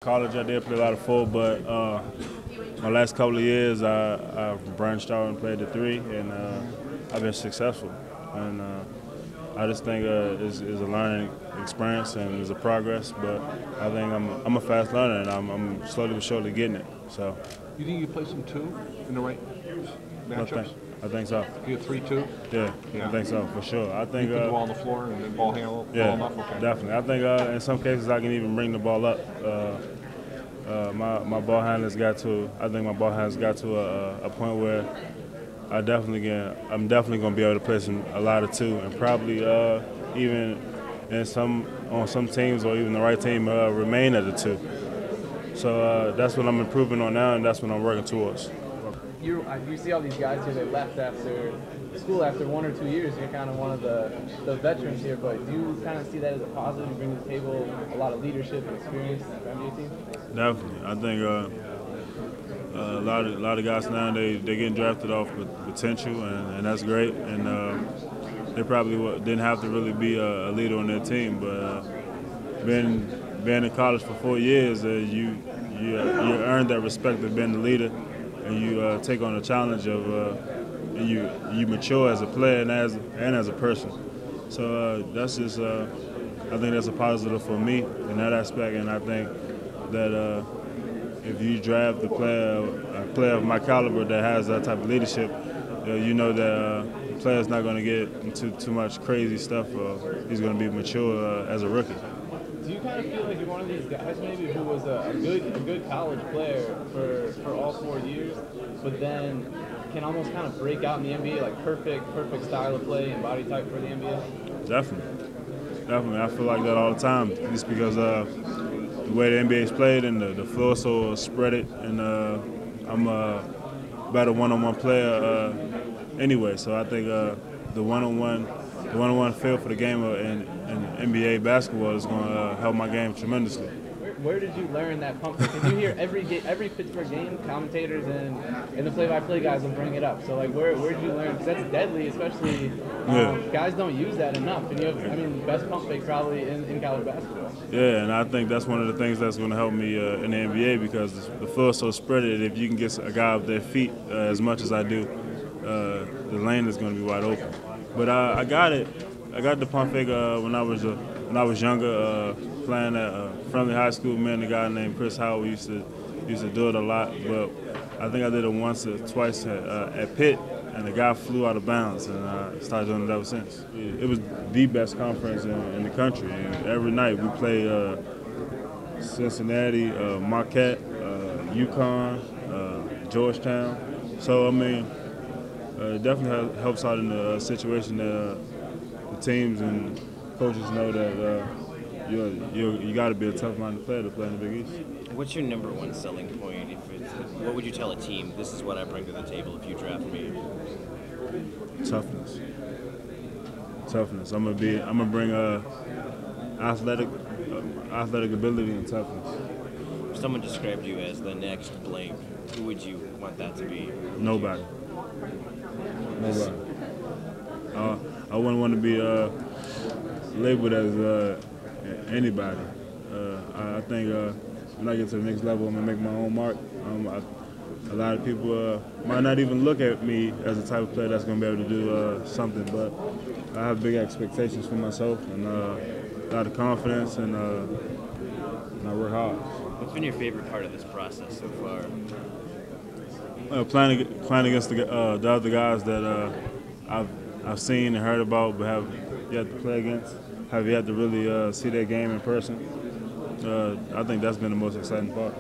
College, I did play a lot of football, but my last couple of years, I branched out and played the three, and I've been successful. And I just think it's a learning experience and it's a progress. But I think I'm a fast learner, and I'm slowly but surely getting it. So. You think you play some two in the right matchups? I think so. You have 3-2? Yeah, I think so, for sure. I think you put the ball on the floor and then ball handle yeah, up? Okay. Definitely. I think in some cases I can even bring the ball up. My ball handler's got to. I think my ball handler's got to a point where I'm definitely going to be able to play a lot of two, and probably even on some teams or even the right team remain at the two. So that's what I'm improving on now, and that's what I'm working towards. You see all these guys here, they left after school after 1 or 2 years. You're kind of one of the veterans here, but do you kind of see that as a positive? You bring to the table a lot of leadership and experience for NBA team? Definitely. I think a lot of guys now, they getting drafted off with potential, and that's great. And they probably didn't have to really be a leader on their team, but being in college for 4 years, you earn that respect of being the leader. And you take on a challenge of, and you mature as a player and as a person. So that's just, I think that's a positive for me in that aspect. And I think that if you draft a player of my caliber that has that type of leadership, you know that the player's not going to get into too much crazy stuff. He's going to be mature as a rookie. Do you kind of feel like you're one of these guys maybe who was a good college player for all 4 years, but then can almost kind of break out in the NBA, like perfect style of play and body type for the NBA? Definitely. I feel like that all the time, just because the way the NBA is played and the floor is so spread it, and I'm a better one-on-one player anyway. So I think the one-on-one feel for the game in NBA basketball is going to help my game tremendously. Where did you learn that pump? Because you hear every Pittsburgh game, commentators and the play-by-play guys will bring it up. So like, where did you learn? Because that's deadly, especially guys don't use that enough. And you have, the best pump fake probably in college basketball. Yeah, and I think that's one of the things that's going to help me in the NBA, because the floor is so spread. If you can get a guy off their feet as much as I do, the lane is going to be wide open. But I got it. I got the pump fake when I was younger, playing at Friendly High School. Me and a guy named Chris Howard used to do it a lot. But I think I did it once or twice at Pitt, and the guy flew out of bounds, and I started doing it ever since. It was the best conference in the country, and every night we played Cincinnati, Marquette, UConn, Georgetown. So it definitely helps out in the situation that the teams and coaches know that you got to be a tough-minded player to play in the Big East. What's your number one selling point? What would you tell a team? This is what I bring to the table if you draft me. Toughness. I'm gonna bring athletic ability and toughness. If someone described you as the next blank, who would you want that to be? Nobody. I wouldn't want to be labeled as anybody. I think when I get to the next level, I'm going to make my own mark. A lot of people might not even look at me as the type of player that's going to be able to do something, but I have big expectations for myself and a lot of confidence, and I work hard. What's been your favorite part of this process so far? Playing against the other guys that I've seen and heard about, but have yet to play against, have yet to really see their game in person. I think that's been the most exciting part.